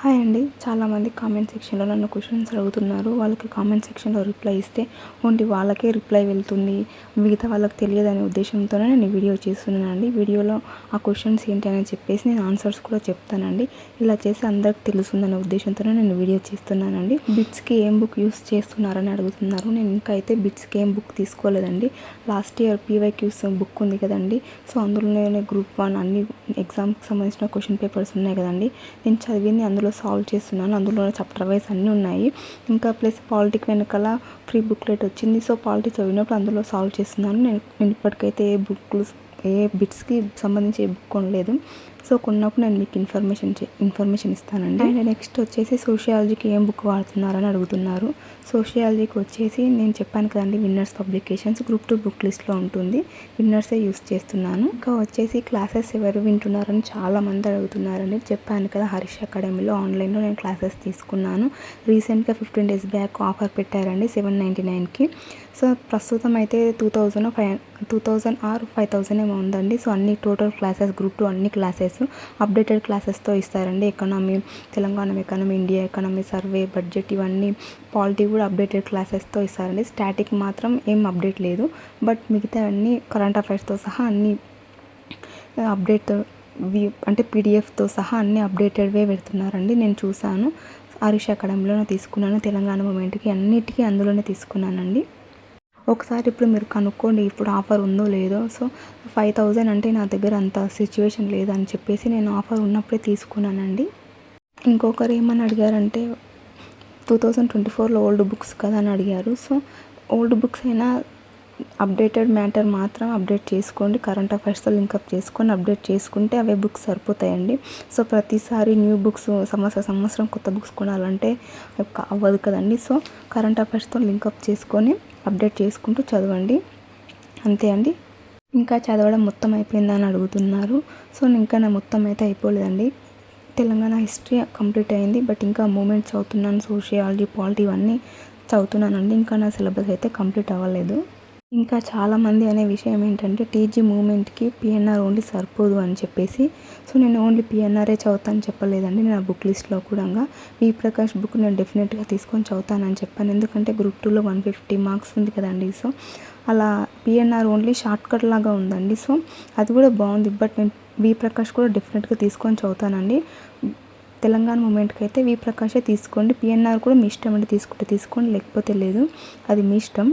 Hi అండి. చాలామంది comment సెక్షన్లో నన్ను క్వశ్చన్స్ అడుగుతున్నారు. వాళ్ళకి కామెంట్ సెక్షన్లో రిప్లై ఇస్తే ఓన్లీ వాళ్ళకే రిప్లై వెళ్తుంది, మిగతా వాళ్ళకి తెలియదనే ఉద్దేశంతోనే నేను ఈ వీడియో చేస్తున్నానండి. వీడియోలో ఆ క్వశ్చన్స్ ఏంటి అని చెప్పేసి నేను ఆన్సర్స్ కూడా చెప్తానండి. ఇలా చేసి అందరికి తెలుస్తుందనే ఉద్దేశంతోనే నేను వీడియో చేస్తున్నానండి. బిట్స్కి ఏం బుక్ యూస్ చేస్తున్నారని అడుగుతున్నారు. నేను ఇంకా అయితే బిట్స్కి ఏం బుక్ తీసుకోలేదండి. లాస్ట్ ఇయర్ PYQs బుక్ ఉంది కదండి. సో అందులోనే Group 1 అన్ని ఎగ్జామ్కి సంబంధించిన క్వశ్చన్ పేపర్స్ ఉన్నాయి కదండి. నేను చదివింది అందులో సాల్వ్ చేస్తున్నాను. అందులో చాప్టర్ వైజ్ అన్నీ ఉన్నాయి. ఇంకా ప్లస్ పాలిటిక్ వెనకాల ఫ్రీ బుక్లెట్ వచ్చింది. సో పాలిటిక్స్ చదివినప్పుడు అందులో సాల్వ్ చేస్తున్నాను. నేను ఇప్పటికైతే ఏ బిట్స్కి సంబంధించి ఏ బుక్ కొనలేదు. సో కొన్నప్పుడు నేను మీకు ఇన్ఫర్మేషన్ ఇస్తానండి. అండ్ నెక్స్ట్ వచ్చేసి సోషియాలజీకి ఏం బుక్ వాడుతున్నారని అడుగుతున్నారు. సోషియాలజీకి వచ్చేసి నేను చెప్పాను కదండి, విన్నర్స్ పబ్లికేషన్స్ Group 2 బుక్ లిస్ట్లో ఉంటుంది. విన్నర్సే యూస్ చేస్తున్నాను. ఇంకా వచ్చేసి క్లాసెస్ ఎవరు వింటున్నారని చాలామంది అడుగుతున్నారండి. చెప్పాను కదా, హరీష్ అకాడమీలో ఆన్లైన్లో నేను క్లాసెస్ తీసుకున్నాను. రీసెంట్గా 15 days బ్యాక్ ఆఫర్ పెట్టారండి 799కి. సో ప్రస్తుతం అయితే 2000 ఆర్ 5000 ఏమో ఉందండి. సో అన్ని టోటల్ క్లాసెస్ Group 2 అన్ని క్లాసెస్ అప్డేటెడ్ క్లాసెస్తో ఇస్తారండి. Economy, Telangana economy, India economy, survey, budget, ఇవన్నీ పాలిటీ కూడా అప్డేటెడ్ క్లాసెస్తో ఇస్తారండి. స్టాటిక్ మాత్రం ఏం అప్డేట్ లేదు. బట్ మిగతా అన్ని కరెంట్ అఫైర్స్తో సహా అన్ని అప్డేట్ అంటే PDFతో సహా అన్ని అప్డేటెడ్వే పెడుతున్నారండి. నేను చూశాను. హరీష్ అకాడమీలోనే తీసుకున్నాను. తెలంగాణ మూమెంట్కి అన్నిటికీ అందులోనే తీసుకున్నానండి. ఒకసారి ఇప్పుడు మీరు కనుక్కోండి ఇప్పుడు ఆఫర్ ఉందో లేదో. సో 5000 అంటే నా దగ్గర అంత సిచ్యువేషన్ లేదని చెప్పేసి నేను ఆఫర్ ఉన్నప్పుడే తీసుకున్నానండి. ఇంకొకరు ఏమని అడిగారంటే 2024లో ఓల్డ్ బుక్స్ కదా అని అడిగారు. సో ఓల్డ్ బుక్స్ అయినా అప్డేటెడ్ మ్యాటర్ మాత్రం అప్డేట్ చేసుకోండి. కరెంట్ అఫైర్స్తో లింకప్ చేసుకొని అప్డేట్ చేసుకుంటే అవే బుక్స్ సరిపోతాయండి. సో ప్రతిసారి న్యూ బుక్స్ సంవత్సరం కొత్త బుక్స్ కొనాలంటే అవ్వదు కదండి. సో కరెంట్ అఫైర్స్తో లింకప్ చేసుకొని అప్డేట్ చేసుకుంటూ చదవండి. అంతే అండి. ఇంకా చదవడం మొత్తం అయిపోయిందని అడుగుతున్నారు. సో ఇంకా నా మొత్తం అయితే అయిపోలేదండి. తెలంగాణ హిస్టరీ కంప్లీట్ అయింది. బట్ ఇంకా మూమెంట్స్ చదువుతున్నాను. సోషియాలజీ, పాలిటీ ఇవన్నీ చదువుతున్నానండి. ఇంకా నా సిలబస్ అయితే కంప్లీట్ అవ్వలేదు. ఇంకా చాలామంది అనే విషయం ఏంటంటే TG మూమెంట్కి PNR ఓన్లీ సరిపోదు అని చెప్పేసి. సో నేను ఓన్లీ PNRే చదువుతాను చెప్పలేదండి. నా బుక్ లిస్ట్లో కూడా వి ప్రకాష్ బుక్ నేను డెఫినెట్గా తీసుకొని చదువుతానని చెప్పాను. ఎందుకంటే Group 2లో 150 మార్క్స్ ఉంది కదండి. సో అలా PNR ఓన్లీ షార్ట్కట్ లాగా ఉందండి. సో అది కూడా బాగుంది. బట్ నేను వి ప్రకాష్ కూడా డెఫినెట్గా తీసుకొని చదువుతానండి. తెలంగాణ మూమెంట్కి అయితే వి ప్రకాషే తీసుకోండి. PNR కూడా మీ ఇష్టం అండి, తీసుకుంటే తీసుకోండి, లేకపోతే లేదు, అది మీ ఇష్టం.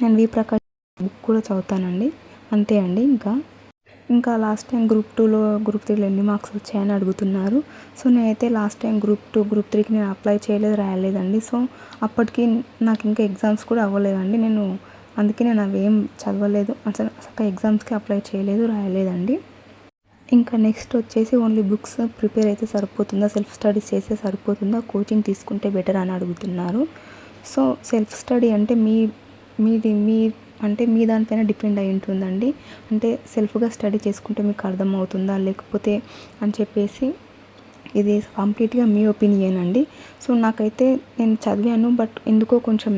నేను వి ప్రకాష్ బుక్ కూడా చదువుతానండి. అంతే అండి. ఇంకా లాస్ట్ టైం Group 2లో Group 3లో ఎన్ని మార్క్స్ వచ్చాయని అడుగుతున్నారు. సో నేనైతే లాస్ట్ టైం Group 2 Group 3కి నేను అప్లై చేయలేదు, రాయలేదండి. సో అప్పటికి నాకు ఇంకా ఎగ్జామ్స్ కూడా అవ్వలేదండి. అందుకే నేను అవేం చదవలేదు. అసలు ఎగ్జామ్స్కి అప్లై చేయలేదు, రాయలేదండి. ఇంకా నెక్స్ట్ వచ్చేసి ఓన్లీ బుక్స్ ప్రిపేర్ అయితే సరిపోతుందా, సెల్ఫ్ స్టడీస్ చేస్తే సరిపోతుందా, కోచింగ్ తీసుకుంటే బెటర్ అని అడుగుతున్నారు. సో సెల్ఫ్ స్టడీ అంటే మీ దానిపైన డిపెండ్ అయి ఉంటుందండి. అంటే సెల్ఫ్గా స్టడీ చేసుకుంటే మీకు అర్థమవుతుందా లేకపోతే అని చెప్పేసి ఇది కంప్లీట్గా మీ ఒపీనియన్ అండి. సో నాకైతే నేను చదివాను. బట్ ఎందుకో కొంచెం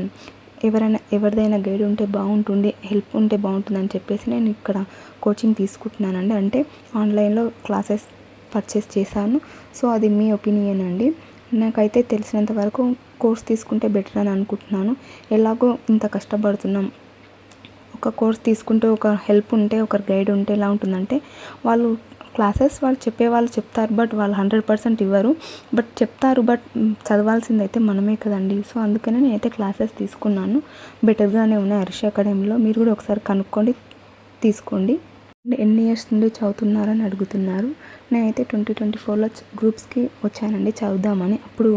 ఎవరిదైనా గైడ్ ఉంటే బాగుంటుంది, హెల్ప్ ఉంటే బాగుంటుందని చెప్పేసి నేను ఇక్కడ కోచింగ్ తీసుకుంటున్నానండి. అంటే ఆన్లైన్లో క్లాసెస్ పర్చేస్ చేశాను. సో అది మీ ఒపీనియన్ అండి. నాకైతే తెలిసినంత వరకు కోర్స్ తీసుకుంటే బెటర్ అని అనుకుంటున్నాను. ఎలాగో ఇంత కష్టపడుతున్నాం, ఒక కోర్స్ తీసుకుంటే ఒక హెల్ప్ ఉంటే, ఒకరు గైడ్ ఉంటే ఎలా ఉంటుందంటే వాళ్ళు చెప్పేవాళ్ళు చెప్తారు. బట్ వాళ్ళు 100% ఇవ్వరు. బట్ చెప్తారు. బట్ చదవాల్సింది అయితే మనమే కదండి. సో అందుకనే నేనైతే క్లాసెస్ తీసుకున్నాను. బెటర్గానే ఉన్నాయి హరీష్ అకాడమీలో. మీరు కూడా ఒకసారి కనుక్కోండి, తీసుకోండి. ఎన్ని ఇయర్స్ నుండి చదువుతున్నారని అడుగుతున్నారు. నేనైతే 2024లో గ్రూప్స్కి వచ్చానండి చదువుదామని. అప్పుడు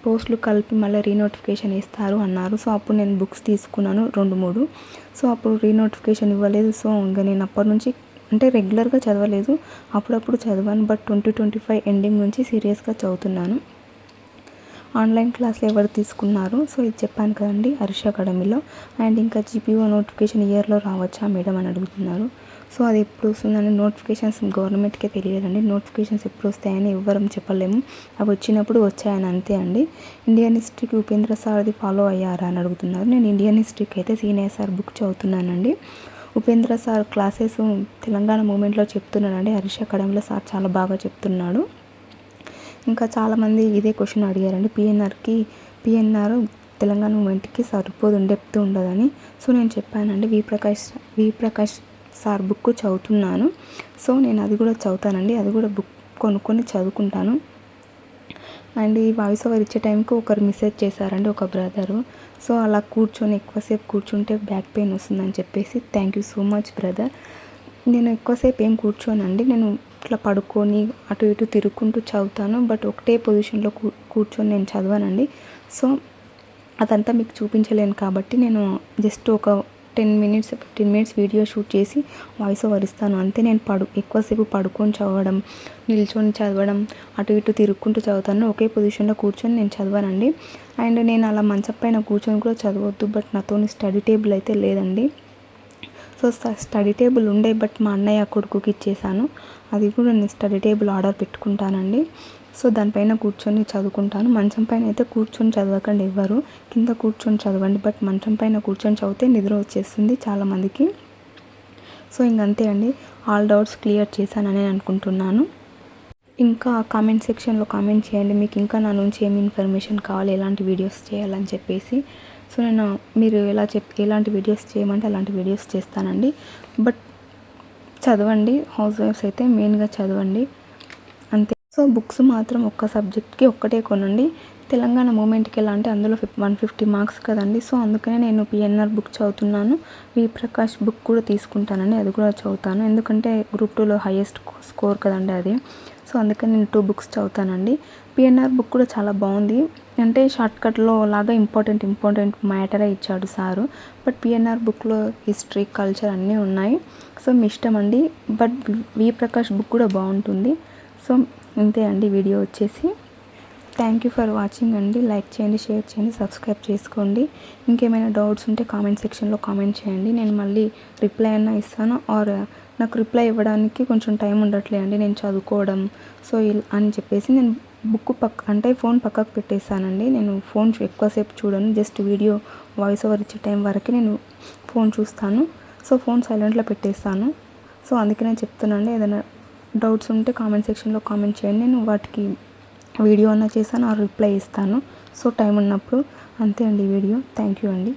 పోస్టులు కలిపి మళ్ళీ రీనోటిఫికేషన్ ఇస్తారు అన్నారు. సో అప్పుడు నేను బుక్స్ తీసుకున్నాను 2-3. సో అప్పుడు రీనోటిఫికేషన్ ఇవ్వలేదు. సో ఇంకా నేను అప్పటి నుంచి అంటే రెగ్యులర్గా చదవలేదు, అప్పుడప్పుడు చదివాను. బట్ 2025 ఎండింగ్ నుంచి సీరియస్గా చదువుతున్నాను. ఆన్లైన్ క్లాసులు ఎవరు తీసుకున్నారు? సో ఇది చెప్పాను కదండి, హరీష్ అకాడమీలో. అండ్ ఇంకా GPO నోటిఫికేషన్ ఇయర్లో రావచ్చా మేడం అని అడుగుతున్నారు. సో అది ఎప్పుడు వస్తుందని నోటిఫికేషన్స్ గవర్నమెంట్కే తెలియదండి. నోటిఫికేషన్స్ ఎప్పుడు వస్తాయని ఎవ్వరం చెప్పలేము. అవి వచ్చినప్పుడు వచ్చాయని అంతే అండి. ఇండియన్ హిస్టరీకి ఉపేంద్ర సార్ది ఫాలో అయ్యారా అని అడుగుతున్నారు. నేను ఇండియన్ హిస్టరీకి అయితే సీనియర్ సార్ బుక్ చదువుతున్నానండి. ఉపేంద్ర సార్ క్లాసెస్ తెలంగాణ మూమెంట్లో చెప్తున్నాడండి. హరీష్ అకాడమీలో సార్ చాలా బాగా చెప్తున్నాడు. ఇంకా చాలామంది ఇదే క్వశ్చన్ అడిగారండి, పిఎన్ఆర్ తెలంగాణ మూమెంట్కి సరిపోదు, డెప్త్ ఉండదని. సో నేను చెప్పానండి, వి ప్రకాష్ సార్ బుక్ చదువుతున్నాను. సో నేను అది కూడా చదువుతానండి, అది కూడా బుక్ కొనుక్కొని చదువుకుంటాను. అండ్ ఈ వాయిస్ ఓవర్ ఇచ్చే టైంకి ఒకరు మెసేజ్ చేశారండి, ఒక బ్రదరు. సో అలా ఎక్కువసేపు కూర్చుంటే బ్యాక్ పెయిన్ వస్తుందని చెప్పేసి, thank you so much brother. నేను ఎక్కువసేపు ఏం కూర్చోనండి, నేను ఇట్లా పడుకొని అటు ఇటు తిరుగుకుంటూ చదువుతాను. బట్ ఒకటే పొజిషన్లో కూర్చొని నేను చదవనండి. సో అదంతా మీకు చూపించలేను కాబట్టి నేను జస్ట్ ఒక 15 మినిట్స్ వీడియో షూట్ చేసి వాయిస్ ఓవర్ ఇస్తాను అంతే. నేను ఎక్కువసేపు పడుకొని చదవడం, నిల్చొని చదవడం, అటు ఇటు తిరుగుకుంటూ చదువుతాను. ఒకే పొజిషన్లో కూర్చొని నేను చదవనండి. అండ్ నేను అలా మంచం పైన కూర్చొని కూడా చదవద్దు, బట్ నాతో స్టడీ టేబుల్ అయితే లేదండి. సో స్టడీ టేబుల్ ఉండే, బట్ మా అన్నయ్య కొడుకుకి ఇచ్చేసాను. అది కూడా నేను స్టడీ టేబుల్ ఆర్డర్ పెట్టుకుంటానండి. సో దానిపైన కూర్చొని చదువుకుంటాను. మంచం పైన అయితే కూర్చొని చదవకండి ఎవ్వరు, కింద కూర్చొని చదవండి. బట్ మంచం పైన కూర్చొని చదివితే నిద్ర వచ్చేస్తుంది చాలామందికి. సో ఇంకంతే అండి, ఆల్ డౌట్స్ క్లియర్ చేశానని అనుకుంటున్నాను. ఇంకా కామెంట్ సెక్షన్లో కామెంట్ చేయండి, మీకు ఇంకా నా నుంచి ఏమి ఇన్ఫర్మేషన్ కావాలి, ఎలాంటి వీడియోస్ చేయాలని చెప్పేసి. సో నేను మీరు ఎలాంటి వీడియోస్ చేయమంటే అలాంటి వీడియోస్ చేస్తానండి. బట్ చదవండి, హౌస్ వైఫ్స్ అయితే మెయిన్గా చదవండి అంతే. సో బుక్స్ మాత్రం ఒక్క సబ్జెక్ట్కి ఒక్కటే కొనండి. తెలంగాణ మూమెంట్కి ఎలా అంటే అందులో 150 మార్క్స్ కదండి. సో అందుకనే నేను పిఎన్ఆర్ బుక్ చదువుతున్నాను, వి ప్రకాష్ బుక్ కూడా తీసుకుంటానండి, అది కూడా చదువుతాను. ఎందుకంటే గ్రూప్ 2లో హైయెస్ట్ స్కోర్ కదండి అది. సో అందుకని నేను 2 బుక్స్ చదువుతానండి. పిఎన్ఆర్ బుక్ కూడా చాలా బాగుంది, అంటే షార్ట్కట్లో లాగా ఇంపార్టెంట్ మ్యాటరే ఇచ్చాడు సారు. బట్ పిఎన్ఆర్ బుక్లో హిస్టరీ, కల్చర్ అన్నీ ఉన్నాయి. సో మీ ఇష్టం అండి. బట్ వి ప్రకాష్ బుక్ కూడా బాగుంటుంది. సో ఇంతే అండి వీడియో వచ్చేసి. థ్యాంక్ యూ ఫర్ వాచింగ్ అండి. లైక్ చేయండి, షేర్ చేయండి, సబ్స్క్రైబ్ చేసుకోండి. ఇంకేమైనా డౌట్స్ ఉంటే కామెంట్ సెక్షన్లో కామెంట్ చేయండి, నేను మళ్ళీ రిప్లై అయినా ఇస్తాను. ఆర్ నాకు రిప్లై ఇవ్వడానికి కొంచెం టైం ఉండట్లేదండి, నేను చదువుకోవడం. సో అని చెప్పేసి నేను బుక్ ఫోన్ పక్కకు పెట్టేశానండి. నేను ఫోన్ ఎక్కువసేపు చూడను, జస్ట్ వీడియో వాయిస్ ఓవర్ ఇచ్చే టైం వరకు నేను ఫోన్ చూస్తాను. సో ఫోన్ సైలెంట్లో పెట్టేస్తాను. సో అందుకనే చెప్తున్నాను, ఏదైనా డౌట్స్ ఉంటే కామెంట్ సెక్షన్లో కామెంట్ చేయండి, నేను వాటికి వీడియో అన్నా చేశాను, ఆ రిప్లై ఇస్తాను. సో టైం ఉన్నప్పుడు. అంతే అండి వీడియో. థ్యాంక్ యూ అండి.